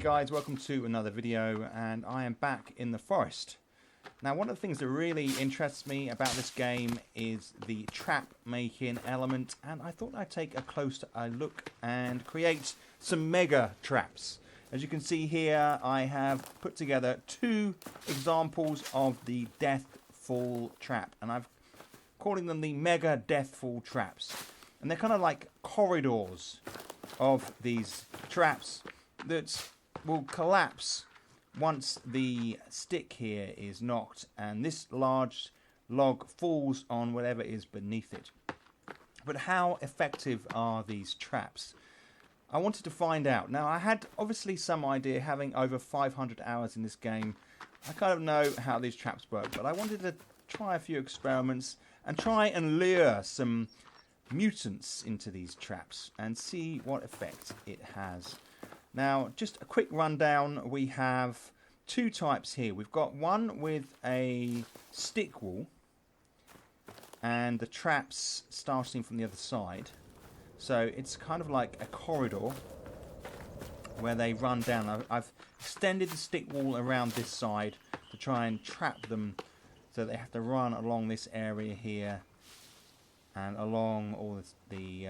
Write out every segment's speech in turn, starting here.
guys, welcome to another video, and I am back in the forest. Now, one of the things that really interests me about this game is the trap making element, and I thought I'd take a closer look and create some mega traps. As you can see here, I have put together two examples of the Deathfall trap, and I'm calling them the mega Deathfall traps. And they're kind of like corridors of these traps that will collapse once the stick here is knocked and this large log falls on whatever is beneath it. But how effective are these traps? I wanted to find out. Now, I had obviously some idea, having over 500 hours in this game. I kind of know how these traps work, but I wanted to try a few experiments and try and lure some mutants into these traps and see what effect it has. Now, just a quick rundown. We have two types here. We've got one with a stick wall and the traps starting from the other side. So it's kind of like a corridor where they run down. I've extended the stick wall around this side to try and trap them, so they have to run along this area here and along all the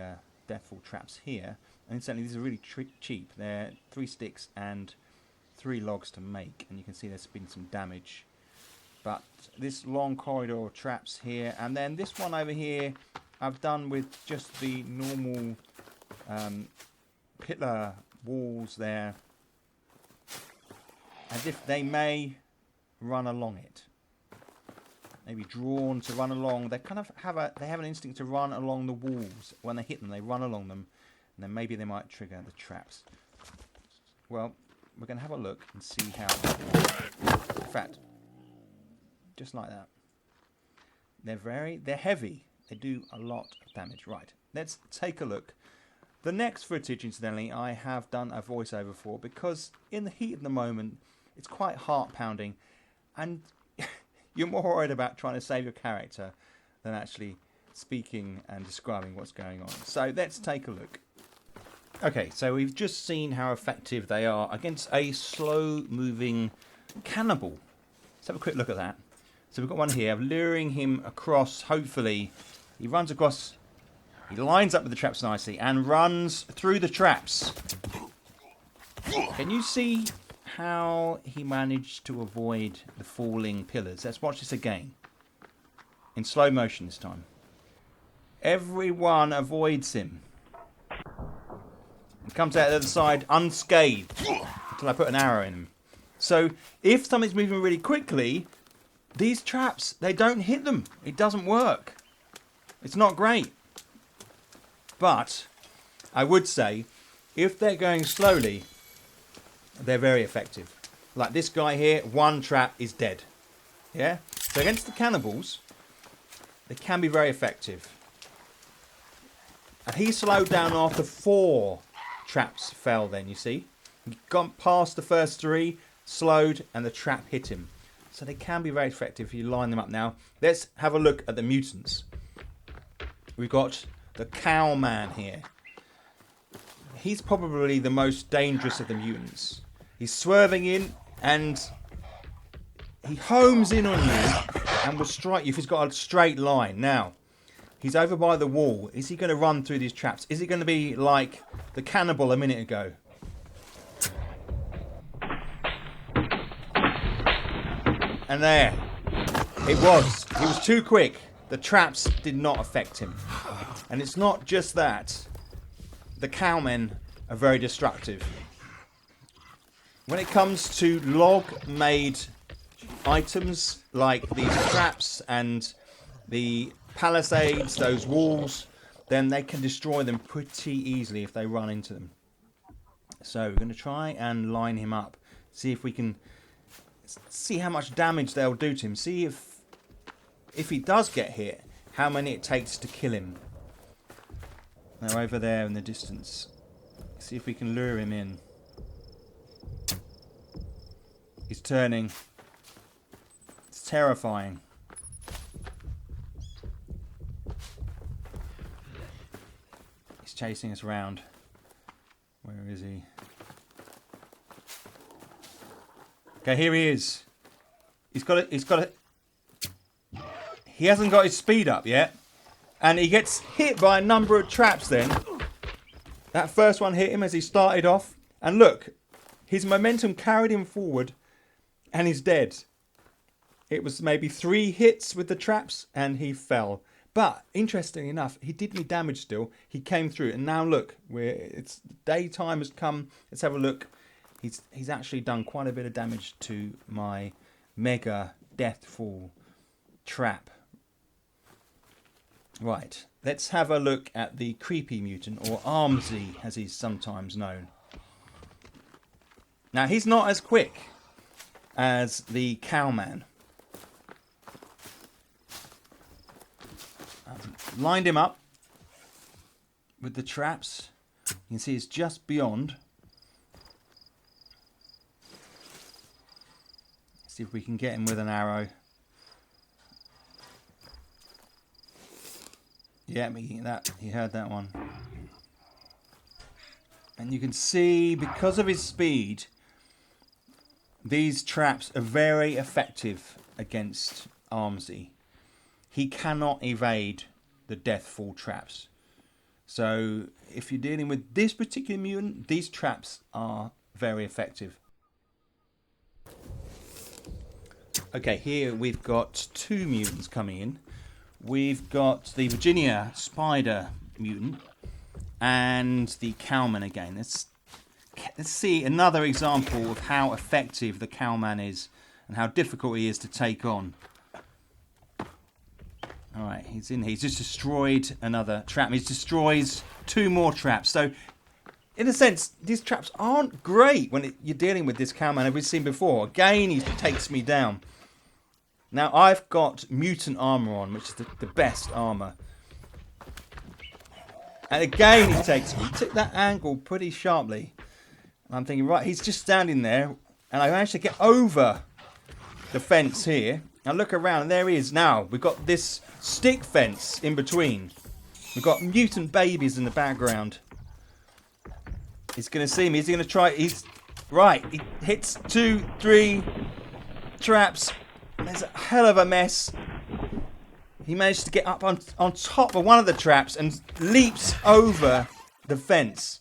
Deathfall traps here. And incidentally, these are really cheap. They're 3 sticks and 3 logs to make, and you can see there's been some damage. But this long corridor of traps here, and then this one over here I've done with just the normal pillar walls there, as if they may run along it. Maybe drawn to run along. They kind of have an instinct to run along the walls. When they hit them, they run along them, and then maybe they might trigger the traps. Well, we're going to have a look and see how. In fact, just like that. They're heavy. They do a lot of damage. Right, let's take a look. The next footage, incidentally, I have done a voiceover for, because in the heat of the moment, it's quite heart-pounding, and you're more worried about trying to save your character than actually speaking and describing what's going on. So let's take a look. Okay, so we've just seen how effective they are against a slow-moving cannibal. Let's have a quick look at that. So we've got one here, luring him across. Hopefully, he runs across. He lines up with the traps nicely and runs through the traps. Can you see how he managed to avoid the falling pillars? Let's watch this again. In slow motion this time. Everyone avoids him. He comes out the other side unscathed until I put an arrow in him. So if something's moving really quickly, these traps, they don't hit them. It doesn't work. It's not great. But I would say, if they're going slowly, they're very effective. Like this guy here, one trap is dead. Yeah? So against the cannibals, they can be very effective. And he slowed down after 4 traps fell then, you see. He got past the first 3, slowed, and the trap hit him. So they can be very effective if you line them up. Now, let's have a look at the mutants. We've got the cowman here. He's probably the most dangerous of the mutants. He's swerving in and he homes in on you and will strike you if he's got a straight line. Now, he's over by the wall. Is he going to run through these traps? Is it going to be like the cannibal a minute ago? And there, it was. He was too quick. The traps did not affect him. And it's not just that. The cowmen are very destructive. When it comes to log-made items like these traps and the palisades, those walls, then they can destroy them pretty easily if they run into them. So we're going to try and line him up. See if we can see how much damage they'll do to him. See if he does get hit, how many it takes to kill him. They're over there in the distance. See if we can lure him in. He's turning. It's terrifying. He's chasing us around. Where is he? Okay, here he is. He hasn't got his speed up yet. And he gets hit by a number of traps then. That first one hit him as he started off. And look, his momentum carried him forward. And he's dead. It was maybe 3 hits with the traps and he fell. But interestingly enough, he did me damage still. He came through. And now look, it's daytime has come. Let's have a look. He's actually done quite a bit of damage to my mega deathfall trap. Right, let's have a look at the creepy mutant, or Armsy as he's sometimes known. Now he's not as quick as the cowman. Lined him up with the traps. You can see it's just beyond. See if we can get him with an arrow. Yeah, he heard that one. And you can see, because of his speed, these traps are very effective against Armsy. He cannot evade the deathfall traps. So if you're dealing with this particular mutant, these traps are very effective. Okay, here we've got 2 mutants coming in. We've got the Virginia spider mutant and the cowman again. Let's see another example of how effective the cowman is and how difficult he is to take on. Alright, he's in here. He's just destroyed another trap. He destroys 2 more traps. So, in a sense, these traps aren't great when you're dealing with this cowman that we've seen before. Again, he takes me down. Now, I've got mutant armor on, which is the best armor. And again, he takes me. He took that angle pretty sharply. And I'm thinking, right, he's just standing there. And I managed to get over the fence here. Now look around, and there he is now. We've got this stick fence in between. We've got mutant babies in the background. He's going to see me. He's going to try. Right. He hits 2, 3 traps. There's a hell of a mess. He managed to get up on top of one of the traps and leaps over the fence.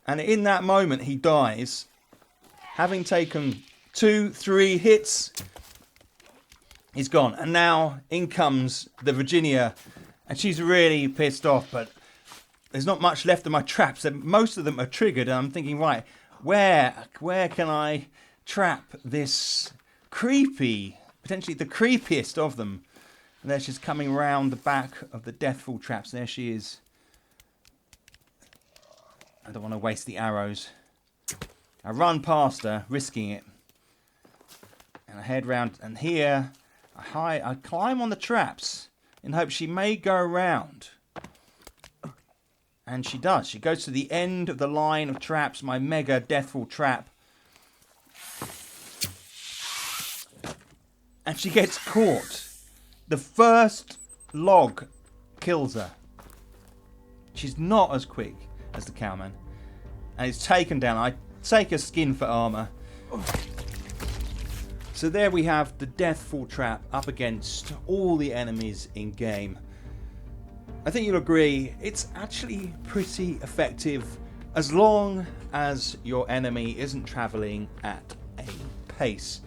And in that moment, he dies. Having taken 2, 3 hits, he's gone. And now in comes the Virginia. And she's really pissed off. But there's not much left of my traps. Most of them are triggered. And I'm thinking, right, where can I trap this potentially the creepiest of them? And there she's coming round the back of the deathfall traps. There she is. I don't want to waste the arrows. I run past her, risking it. And I head round, and here I climb on the traps in hopes she may go around. And she does. She goes to the end of the line of traps, my mega deathfall trap. And she gets caught. The first log kills her. She's not as quick as the cowman. And it's taken down. I take her skin for armor. So there we have the deathfall trap up against all the enemies in game. I think you'll agree it's actually pretty effective as long as your enemy isn't travelling at a pace.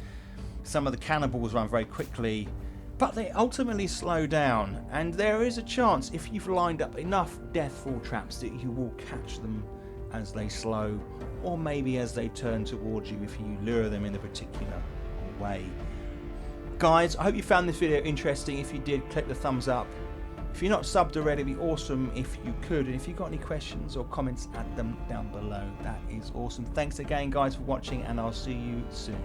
Some of the cannibals run very quickly, but they ultimately slow down, and there is a chance if you've lined up enough deathfall traps that you will catch them as they slow, or maybe as they turn towards you if you lure them in a particular way. Guys, I hope you found this video interesting. If you did, click the thumbs up. If you're not subbed already, it'd be awesome if you could. And if you've got any questions or comments, add them down below. That is awesome. Thanks again, guys, for watching, and I'll see you soon.